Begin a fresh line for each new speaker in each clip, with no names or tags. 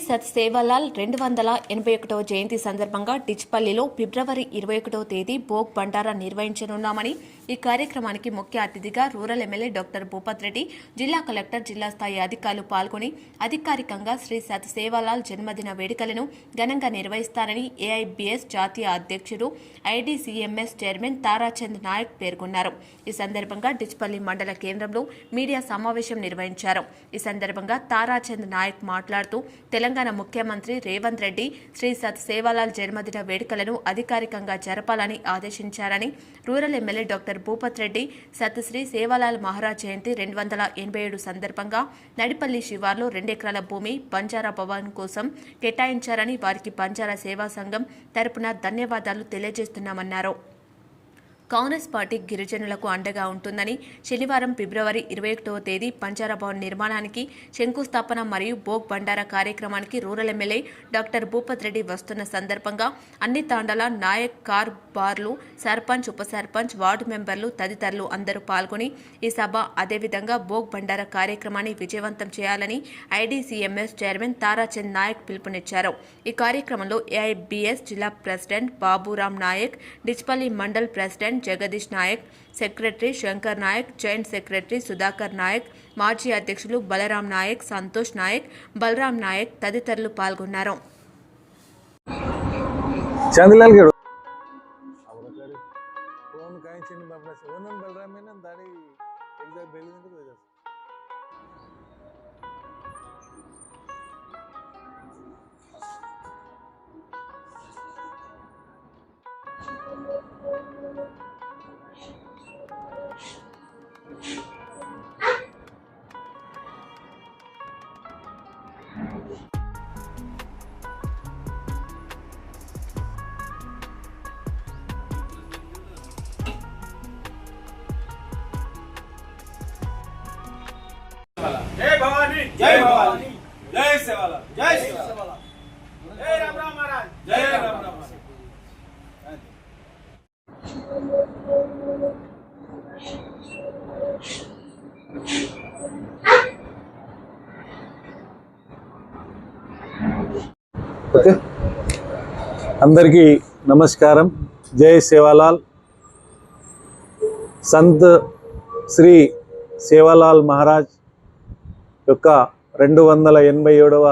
సత్ సేవాలాల్ 281వ జయంతి సందర్భంగా డిచ్పల్లిలో ఫిబ్రవరి 21వ తేదీ భోగ్ బండారా నిర్వహించనున్నామని, ఈ కార్యక్రమానికి ముఖ్య అతిథిగా rural MLA doctor Bhupath Reddy, జిల్లా కలెక్టర్, జిల్లా స్థాయి అధికారులు పాల్గొని అధికారికంగా శ్రీ సత్ సేవాలాల్ జన్మదిన వేడుకలను ఘనంగా నిర్వహిస్తారని ఏఐబీఎస్ జాతీయ అధ్యక్షుడు, ఐడీసీఎంఎస్ చైర్మన్ తారాచంద్ నాయక్ పేర్కొన్నారు. ఈ సందర్భంగా డిచ్పల్లి మండల కేంద్రంలో మీడియా సమావేశం నిర్వహించారు. ఈ సందర్భంగా తారాచంద్ నాయక్ మాట్లాడుతూ, తెలంగాణ ముఖ్యమంత్రి రేవంత్ రెడ్డి శ్రీ సత్ సేవాలాల్ జన్మదిన వేడుకలను అధికారికంగా జరపాలని ఆదేశించారని, rural MLA doctor Bhupath Reddy Sat Shri Sevalal Maharaj జయంతి 287 సందర్భంగా నడిపల్లి శివార్లో 2 ఎకరాల భూమి బంజారా భవన్ కోసం కేటాయించారని, వారికి బంజారా సేవా సంఘం తరపున ధన్యవాదాలు తెలియజేస్తున్నామన్నారు. కాంగ్రెస్ పార్టీ గిరిజనులకు అండగా ఉంటుందని, శనివారం ఫిబ్రవరి 21వ తేదీ బంజారా భవన్ నిర్మాణానికి శంకుస్థాపన మరియు భోగ్ బండారా కార్యక్రమానికి rural MLA doctor Bhupath Reddy వస్తున్న సందర్భంగా అన్ని తాండాల నాయక్, కార్ బార్లు, సర్పంచ్, ఉప సర్పంచ్, వార్డు మెంబర్లు తదితరులు అందరూ పాల్గొని ఈ సభ అదేవిధంగా భోగ్ బండారా కార్యక్రమాన్ని విజయవంతం చేయాలని ఐడీసీఎంఎస్ చైర్మన్ తారాచంద్ నాయక్ పిలుపునిచ్చారు. ఈ కార్యక్రమంలో ఏఐబీఎస్ జిల్లా president Baburam Nayak, Dichpally mandal president Jagadish Nayak, secretary Shankar Nayak, joint secretary Sudhakar Nayak, మాజీ అధ్యక్షులు బలరాం నాయక్, సంతోష్ నాయక్, బలరాం నాయక్ తదితరులు పాల్గొన్నారు.
जय भवानी, जय भवानी, जय सेवालाल, जय सेवालाल, जय राम राम महाराज, जय राम राम महाराज.
అందరికీ నమస్కారం. జై సేవాలాల్. సంత్ శ్రీ సేవాలాల్ మహారాజ్ యొక్క 287వ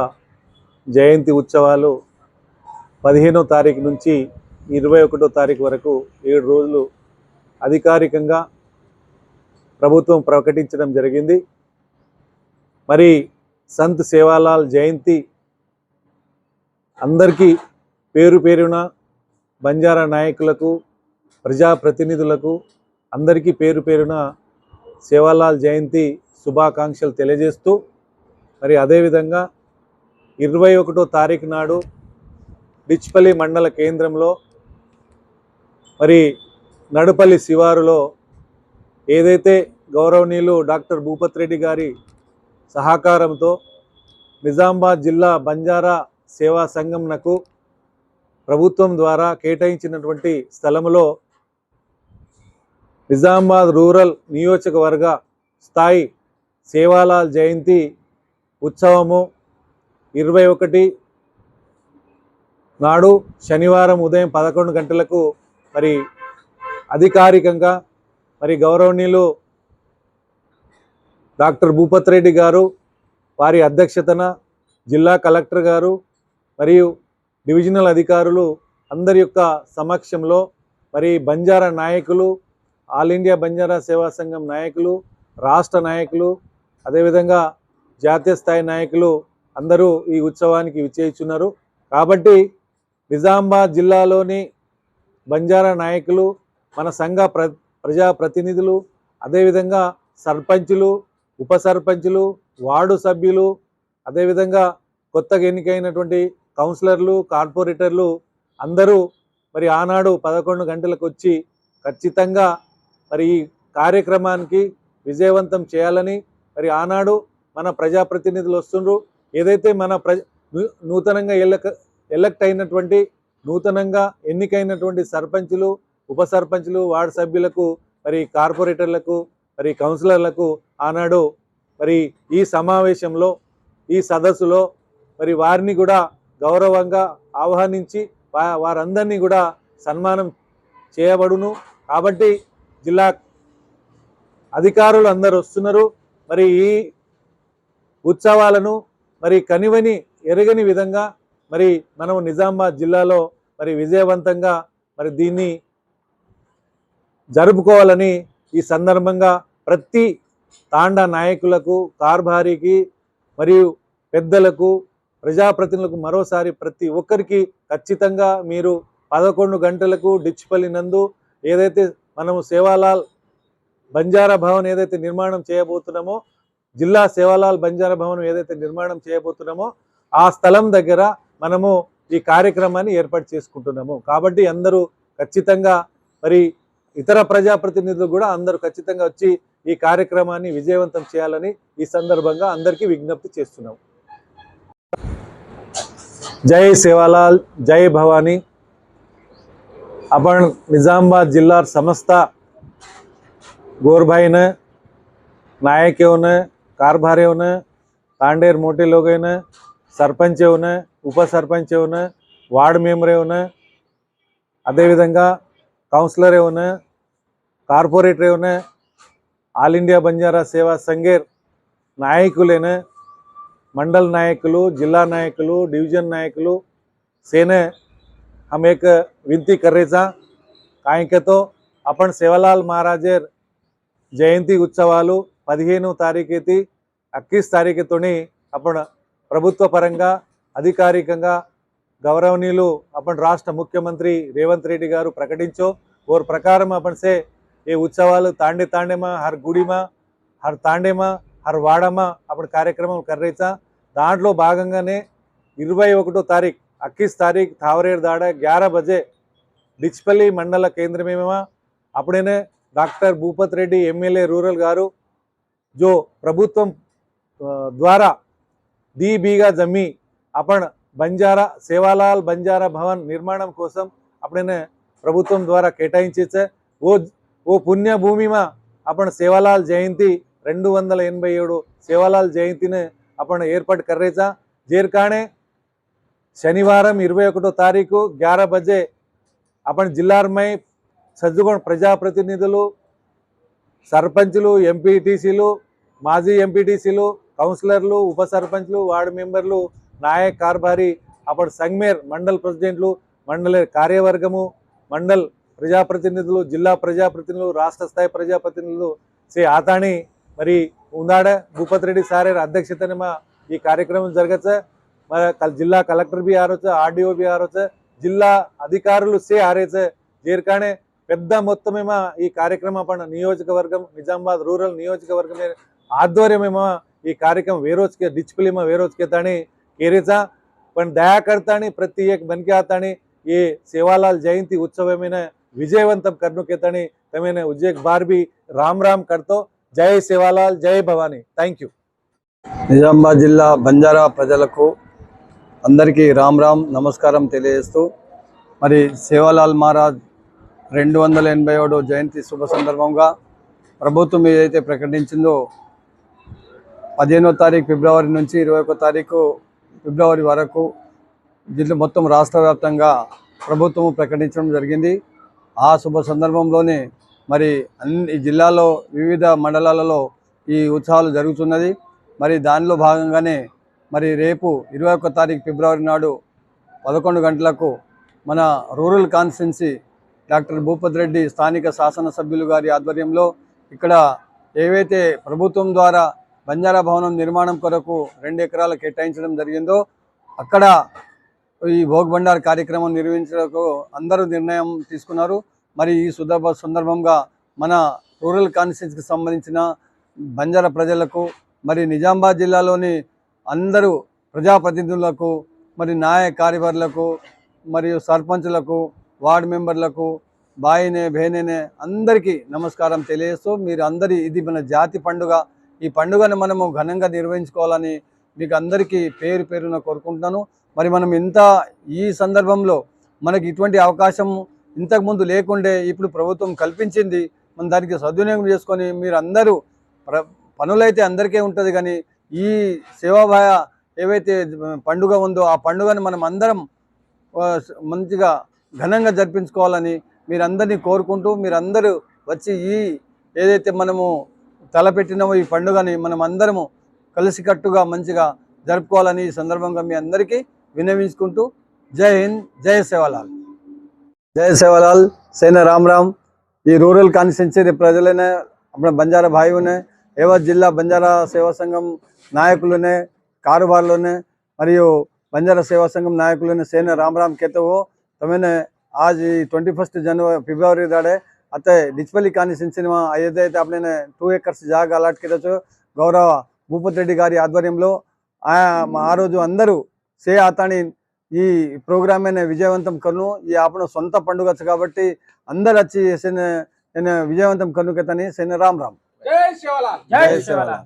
జయంతి ఉత్సవాలు 15వ తారీఖు నుంచి 21వ తారీఖు వరకు 7 రోజులు అధికారికంగా ప్రభుత్వం ప్రకటించడం జరిగింది. మరి సంత్ సేవాలాల్ జయంతి అందరికీ పేరు పేరున బంజారా నాయకులకు, ప్రజాప్రతినిధులకు అందరికీ పేరు పేరున సేవాలాల్ జయంతి శుభాకాంక్షలు తెలియజేస్తూ, మరి అదేవిధంగా 21వ తారీఖు నాడు డిచ్పల్లి మండల కేంద్రంలో మరి నడుపల్లి శివారులో ఏదైతే గౌరవనీయులు డాక్టర్ భూపత్ రెడ్డి గారి సహకారంతో నిజామాబాద్ జిల్లా బంజారా సేవా సంఘంనకు ప్రభుత్వం ద్వారా కేటాయించినటువంటి స్థలంలో నిజామాబాద్ రూరల్ నియోజకవర్గ స్థాయి సేవాలాల్ జయంతి ఉత్సవము 21 నాడు శనివారం ఉదయం 11 గంటలకు మరి అధికారికంగా మరి గౌరవనీయులు డాక్టర్ భూపత్ రెడ్డి గారు వారి అధ్యక్షతన జిల్లా కలెక్టర్ గారు మరియు డివిజనల్ అధికారులు అందరి యొక్క సమక్షంలో మరి బంజారా నాయకులు, ఆల్ ఇండియా బంజారా సేవా సంఘం నాయకులు, రాష్ట్ర నాయకులు, అదేవిధంగా జాతీయ స్థాయి నాయకులు అందరూ ఈ ఉత్సవానికి విచ్చేస్తున్నారు. కాబట్టి నిజామాబాద్ జిల్లాలోని బంజారా నాయకులు, మన సంఘ ప్రజాప్రతినిధులు, అదేవిధంగా సర్పంచులు, ఉప సర్పంచులు, వార్డు సభ్యులు, అదేవిధంగా కొత్తగా ఎన్నికైనటువంటి కౌన్సిలర్లు, కార్పొరేటర్లు అందరూ మరి ఆనాడు 11 గంటలకు వచ్చి ఖచ్చితంగా మరి ఈ కార్యక్రమానికి విజయవంతం చేయాలని మరి ఆనాడు మన ప్రజాప్రతినిధులు వస్తుండ్రు. ఏదైతే మన నూతనంగా ఎలక్ట్ అయినటువంటి, నూతనంగా ఎన్నికైనటువంటి సర్పంచులు, ఉప సర్పంచులు, వార్డు సభ్యులకు, మరి కార్పొరేటర్లకు, మరి కౌన్సిలర్లకు ఆనాడు మరి ఈ సమావేశంలో, ఈ సదస్సులో మరి వారిని కూడా గౌరవంగా ఆహ్వానించి వారందరినీ కూడా సన్మానం చేయబడును. కాబట్టి జిల్లా అధికారులు అందరూ వస్తున్నారు. మరి ఈ ఉత్సవాలను మరి కనివని ఎరగని విధంగా మరి మనం నిజామాబాద్ జిల్లాలో మరి విజయవంతంగా మరి దీన్ని జరుపుకోవాలని ఈ సందర్భంగా ప్రతి తాండా నాయకులకు, కార్భారీకి మరియు పెద్దలకు, ప్రజాప్రతినిధులకు మరోసారి ప్రతి ఒక్కరికి ఖచ్చితంగా మీరు 11 గంటలకు డిచ్పల్లి నందు ఏదైతే మనము సేవాలాల్ బంజారా భవన్ ఏదైతే నిర్మాణం చేయబోతున్నామో, జిల్లా సేవాలాల్ బంజారా భవన్ ఏదైతే నిర్మాణం చేయబోతున్నామో ఆ స్థలం దగ్గర మనము ఈ కార్యక్రమాన్ని ఏర్పాటు చేసుకుంటున్నాము. కాబట్టి అందరూ ఖచ్చితంగా మరి ఇతర ప్రజాప్రతినిధులు కూడా అందరూ ఖచ్చితంగా వచ్చి ఈ కార్యక్రమాన్ని విజయవంతం చేయాలని ఈ సందర్భంగా అందరికీ విజ్ఞప్తి చేస్తున్నాము. जय सेवालाल, जय भवानी. अपन निजामाबाद जिला समस्त गोरभाई ने, नायकों ने, कारभारियों ने, तांडेर मोटे लोगों ने, सरपंचों ने, उपसरपंचों ने, वार्ड मेंबरों ने, अदे विधंगा काउंसलरों ने, कार्पोरेटरों ने, ఆల్ ఇండియా బంజారా సేవా సంఘేర్ నాయకులైన मंडल नायकुलु, जिला नायकुलु, डिवीजन नायकुलु सेने हम एक विनती कर रहे था काई के तो अपन सेवालाल महाराजेर जयंती उत्सवालु 15 तारीखु 21 तारीखुतोनी अपन प्रभुत्व परंगा अधिकारिकंगा गौरवनीयुलु अपन राष्ट्र मुख्यमंत्री रेवंत रेड्डी गारू प्रकटिंचो और प्रकारम अपन से ये उत्सवालु तांडे तांडे में हर गुड़ी में, हर तांडे में, हर वाड़ा में अपन कार्यक्रम कर रही था. दांట్లో భాగంగానే 21 तारीख 21 तारीख थावरेर दाड़ा 11 बजे डिचपल्ली मंडल केंद्र में अपने doctor Bhupath Reddy MLA rural garu जो प्रभुत्व द्वारा दी बीघा जमी अपन बंजारा सेवालाल बंजारा भवन निर्माण कोसम अपने प्रभुत्व द्वारा केटाయించే वो पुण्य भूमि में अपन सेवालाल जयंती 287 सेवालाल जयंती ने अपन एर्पाट कर रहे था. जेरकाणे शनिवार 21 तारीखु 11 बजे अपन जिला में सज्जुगुण प्रजाप्रतिनिधुलु, सरपंचलु, एंपीटीसीलु, माजी एंपीटीसीलु, काउंसलर्लु, उपसरपंचलु, वार्ड मेंबर्लु, नायक कारभारी अपन संगमेर मंडल प्रेसिडेंटलु, मंडल कार्यवर्गमु, मंडल प्रजाप्रतिनिधुलु, जिला प्रजाप्रतिनिधुलु, राष्ट्र स्थायी प्रजाप्रतिनिधुलु से आतानी मरी उंदाड़ भूपत रेड्डी सारे अध्यक्षतने में ये कार्यक्रम जरगचे. कल जिला कलेक्टर भी आ रहे, आरडीओ भी आ रहे, जिला अधिकारुलु से आ रहे. जेरकाणे పెద్ద మొత్తమేమో ఈ కార్యక్రమం अपन నియోజకవర్గం నిజామాబాద్ రూరల్ నియోజకవర్గం ఆధ్వర్యమేమో ఈ కార్యక్రम वेरोज के डिचपल्ली में वेरोज के ताणी केरेचा पण दया करतानी प्रति एक बन के आतानी ये सेवालाल जयंती उत्सव में विजयवंतम करने के ताणी तमेने उज्जैक बार भी राम राम करतो. जय सेवालाल, जय भवानी. Thank you.
నిజామాబాద్ జిల్లా బంజారా ప్రజలకు అందరికీ రామ్ రామ్ నమస్కారం తెలియజేస్తూ మరి సేవాలాల్ మహారాజ్ 287వ జయంతి శుభ సందర్భంగా ప్రభుత్వం ఏదైతే ప్రకటించిందో 15వ తారీఖు ఫిబ్రవరి నుంచి 21వ తారీఖు ఫిబ్రవరి వరకు జిల్లా మొత్తం రాష్ట్ర వ్యాప్తంగా ప్రభుత్వం ప్రకటించడం జరిగింది. ఆ శుభ సందర్భంలోనే మరి అన్ని జిల్లాలో వివిధ మండలాలలో ఈ ఉత్సవాలు జరుగుతున్నది. మరి దానిలో భాగంగానే మరి రేపు 21 తారీఖు ఫిబ్రవరి నాడు 11 గంటలకు మన rural constituency doctor Bhupath Reddy స్థానిక శాసనసభ్యులు గారి ఆధ్వర్యంలో ఇక్కడ ఏవైతే ప్రభుత్వం ద్వారా బంజారా భవనం నిర్మాణం కొరకు 2 ఎకరాలు కేటాయించడం జరిగిందో అక్కడ ఈ భోగ్ బండార్ కార్యక్రమం నిర్వహించడానికి అందరూ నిర్ణయం తీసుకున్నారు. మరి ఈ సందర్భంగా మన రూరల్ కాన్స్టిట్యున్సీకి సంబంధించిన బంజారా ప్రజలకు మరి నిజామాబాద్ జిల్లాలోని అందరూ ప్రజాప్రతినిధులకు మరి నాయక కార్యవర్గులకు మరియు సర్పంచులకు వార్డు మెంబర్లకు బాయినే బేనేనే అందరికీ నమస్కారం తెలియజేస్తూ మీరు అందరి ఇది మన జాతి పండుగ. ఈ పండుగను మనము ఘనంగా నిర్వహించుకోవాలని మీకు అందరికీ పేరు పేరున కోరుకుంటున్నాను. మరి మనం ఈ సందర్భంలో మనకి ఇటువంటి అవకాశం ఇంతకుముందు లేకుండే ఇప్పుడు ప్రభుత్వం కల్పించింది. మనం దానికి సద్వినియోగం చేసుకొని మీరు అందరూ పనులైతే అందరికీ ఉంటుంది కానీ ఈ సేవాభాయ ఏవైతే పండుగ ఉందో ఆ పండుగను మనం అందరం మంచిగా ఘనంగా జరిపించుకోవాలని మీరందరినీ కోరుకుంటూ మీరందరూ వచ్చి ఈ ఏదైతే మనము తలపెట్టినామో ఈ పండుగని మనం అందరము కలిసికట్టుగా మంచిగా జరుపుకోవాలని ఈ సందర్భంగా మీ అందరికీ విన్నవించుకుంటూ జై హింద్, జై సేవాలాల్. जय सेवालाल, सेना राम राम. ये रूरल कान्स्टिट्यूंसी ప్రజలనే अपने बंजारा भाइयों ने एवं जिला बंजारा सेवा संघम नायकुलने कारोबारलोने मरियो बंजारा सेवा संघम नायकुलने सेना राम राम कहते हो. तमेने आज 21 ఫిబ్రవరి दाड़े अते डिचपल्ली कान्स्टिट्यूंसी में ఏదైతే अपने 2 acres जागा అలాట్ చేశారో గౌరవ భూపతి రెడ్డి గారి ఆధ్వర్యంలో ఆ రోజు అందరూ సే ఆతాని ఈ ప్రోగ్రామ్ में విజయవంతం కను ఈ आपनो సొంత పండుగ కాబట్టి అందరూ వచ్చి నేను విజయవంతం కను కతని సేన రామ్ రామ్.
జై శివలాల్.
జై శివలాల్.